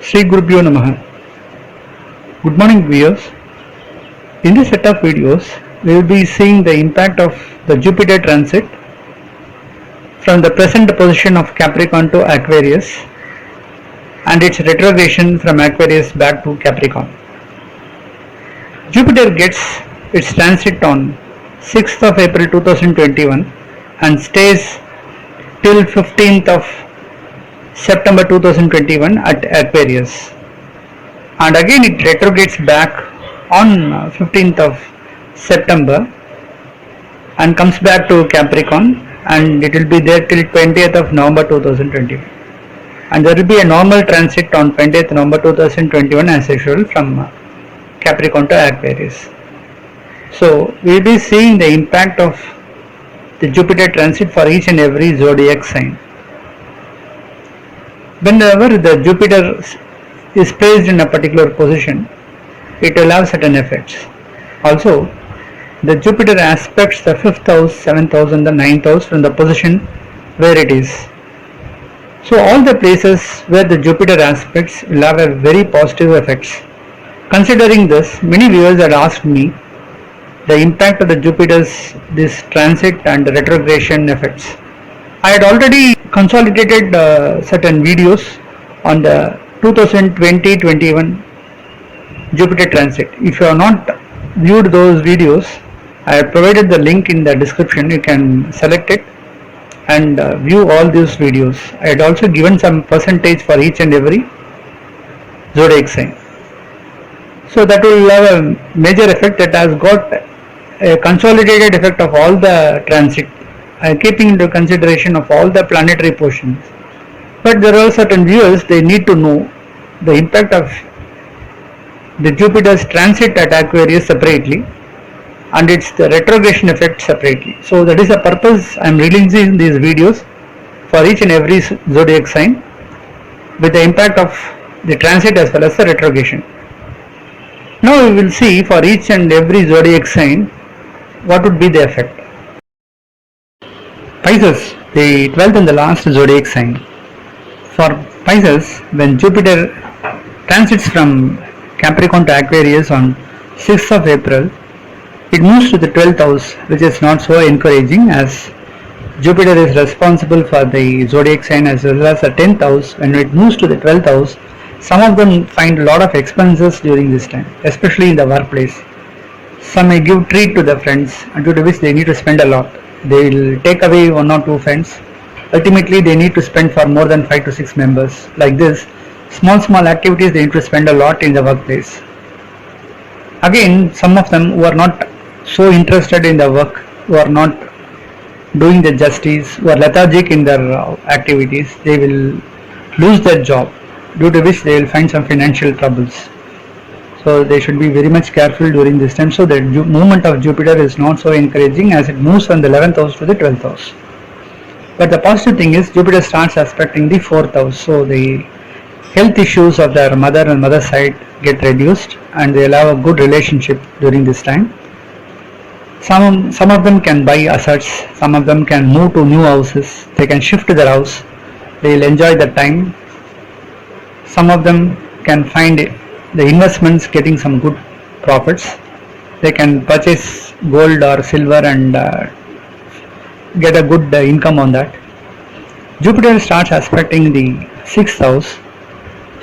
Sri Gurubhyo Namaha. Good morning viewers. In this set of videos, we will be seeing the impact of the Jupiter transit from the present position of Capricorn to Aquarius and its retrogration from Aquarius back to Capricorn. Jupiter gets its transit on 6th of April 2021 and stays till 15th of September 2021 at Aquarius, and again it retrogrades back on 15th of September and comes back to Capricorn, and it will be there till 20th of November 2021, and there will be a normal transit on 20th November 2021 as usual from Capricorn to Aquarius. So we will be seeing the impact of the Jupiter transit for each and every zodiac sign. Whenever the Jupiter is placed in a particular position, it will have certain effects. Also, the Jupiter aspects the 5th house, 7th house and the 9th house from the position where it is. So all the places where the Jupiter aspects will have a very positive effects. Considering this, many viewers had asked me the impact of the Jupiter's this transit and retrogression effects. I had already consolidated certain videos on the 2020-21 Jupiter transit. If you have not viewed those videos, I have provided the link in the description. You can select it and view all these videos. I had also given some percentage for each and every zodiac sign. So that will have a major effect. That has got a consolidated effect of all the transit, keeping into consideration of all the planetary positions. But there are certain viewers, they need to know the impact of the Jupiter's transit at Aquarius separately and its the retrogression effect separately. So that is the purpose I am releasing these videos for each and every zodiac sign with the impact of the transit as well as the retrogression. Now we will see for each and every zodiac sign what would be the effect. Pisces, the 12th and the last zodiac sign. For Pisces, when Jupiter transits from Capricorn to Aquarius on 6th of April, it moves to the 12th house, which is not so encouraging as Jupiter is responsible for the zodiac sign as well as the 10th house. When it moves to the 12th house, some of them find a lot of expenses during this time, especially in the workplace. Some may give treat to their friends, due to which they need to spend a lot. They will take away one or two friends. Ultimately, they need to spend for more than 5 to 6 members. Like this, small activities they need to spend a lot in the workplace. Again, some of them who are not so interested in the work, who are not doing the justice, who are lethargic in their activities, they will lose their job, due to which they will find some financial troubles. So they should be very much careful during this time. So the movement of Jupiter is not so encouraging as it moves from the 11th house to the 12th house. But the positive thing is Jupiter starts aspecting the 4th house. So the health issues of their mother and mother side get reduced and they will have a good relationship during this time. Some of them can buy assets, some of them can move to new houses, they can shift to their house, they will enjoy the time. Some of them can find the investments getting some good profits. They can purchase gold or silver and get a good income on that. Jupiter starts aspecting the 6th house.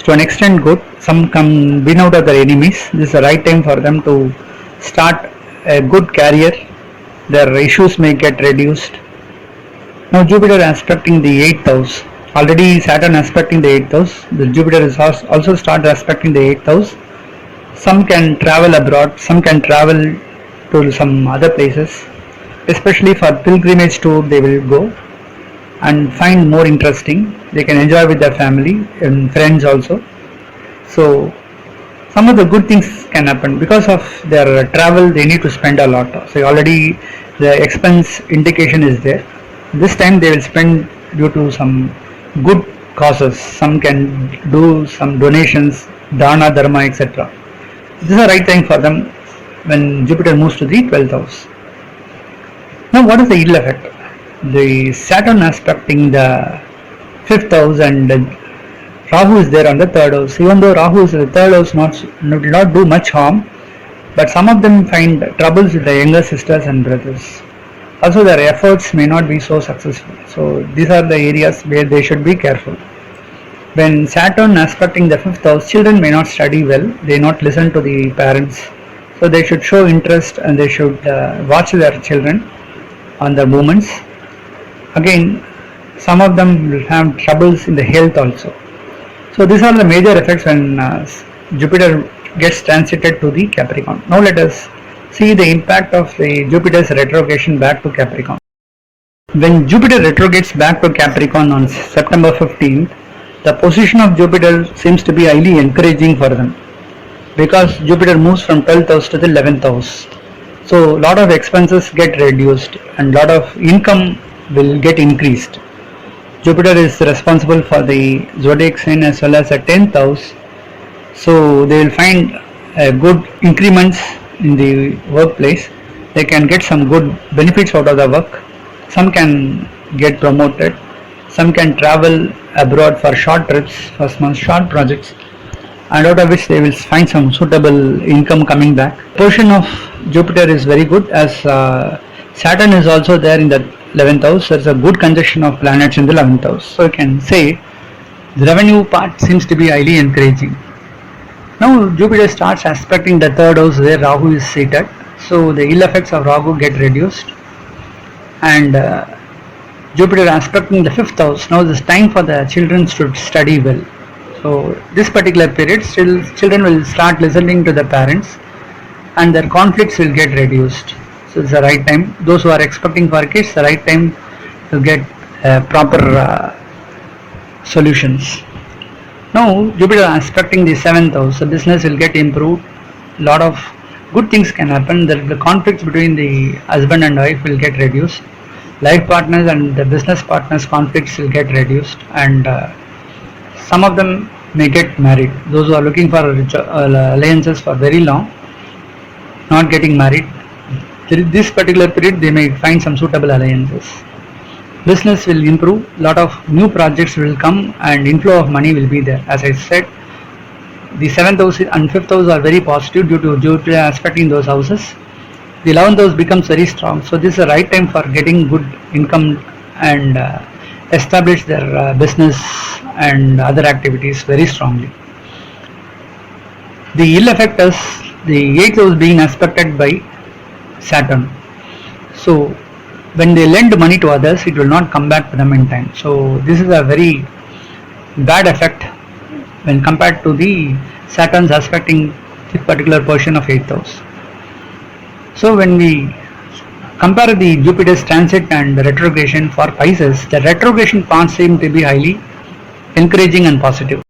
To an extent good. Some can win out of their enemies. This is the right time for them to start a good career. Their issues may get reduced. Now Jupiter aspecting the 8th house. Already Saturn aspecting the 8th house. The Jupiter is also start aspecting the 8th house. Some can travel abroad. Some can travel to some other places. Especially for pilgrimage tour they will go and find more interesting. They can enjoy with their family and friends also. So some of the good things can happen because of their travel. They need to spend a lot. So already the expense indication is there. This time they will spend due to some good causes. Some can do some donations, dana, dharma, etc. This is the right time for them when Jupiter moves to the 12th house. Now what is the ill effect? The Saturn aspecting the 5th house and Rahu is there on the third house. Even though Rahu is in the third house, will not do much harm, but some of them find troubles with the younger sisters and brothers. Also, their efforts may not be so successful. So these are the areas where they should be careful. When Saturn aspecting the fifth house, children may not study well. They not listen to the parents. So they should show interest and they should watch their children on their movements. Again, some of them will have troubles in the health also. So these are the major effects when Jupiter gets transited to the Capricorn. Now let us see the impact of the Jupiter's retrogression back to Capricorn. When Jupiter retrogrades back to Capricorn on September 15th, the position of Jupiter seems to be highly encouraging for them because Jupiter moves from 12th house to the 11th house. So a lot of expenses get reduced and lot of income will get increased. Jupiter is responsible for the Zodiac sign as well as the 10th house. So they will find good increments in the workplace. They can get some good benefits out of the work. Some can get promoted. Some can travel abroad for short trips, for short projects, and out of which they will find some suitable income coming back. Portion of Jupiter is very good as Saturn is also there in the 11th house. There is a good conjunction of planets in the 11th house. So you can say the revenue part seems to be highly encouraging. Now Jupiter starts aspecting the third house where Rahu is seated. So the ill effects of Rahu get reduced. And Jupiter aspecting the fifth house. Now it's time for the children to study well. So this particular period, still children will start listening to the parents and their conflicts will get reduced. So it's the right time. Those who are expecting for kids, the right time to get proper solutions. Now Jupiter aspecting the seventh house, the business will get improved. Lot of good things can happen. The conflicts between the husband and wife will get reduced. Life partners and the business partners conflicts will get reduced, and some of them may get married. Those who are looking for alliances for very long, not getting married, this particular period they may find some suitable alliances. Business will improve, lot of new projects will come and inflow of money will be there. As I said, the 7th house and 5th house are very positive due to Jupiter aspecting those houses. The 11th house becomes very strong, so this is the right time for getting good income and establish their business and other activities very strongly. The ill effect is the 8th house being aspected by Saturn. So when they lend money to others, it will not come back to them in time. So this is a very bad effect when compared to the Saturn's aspecting this particular portion of 8th house. So when we compare the Jupiter's transit and the retrogression for Pisces, the retrogression parts seem to be highly encouraging and positive.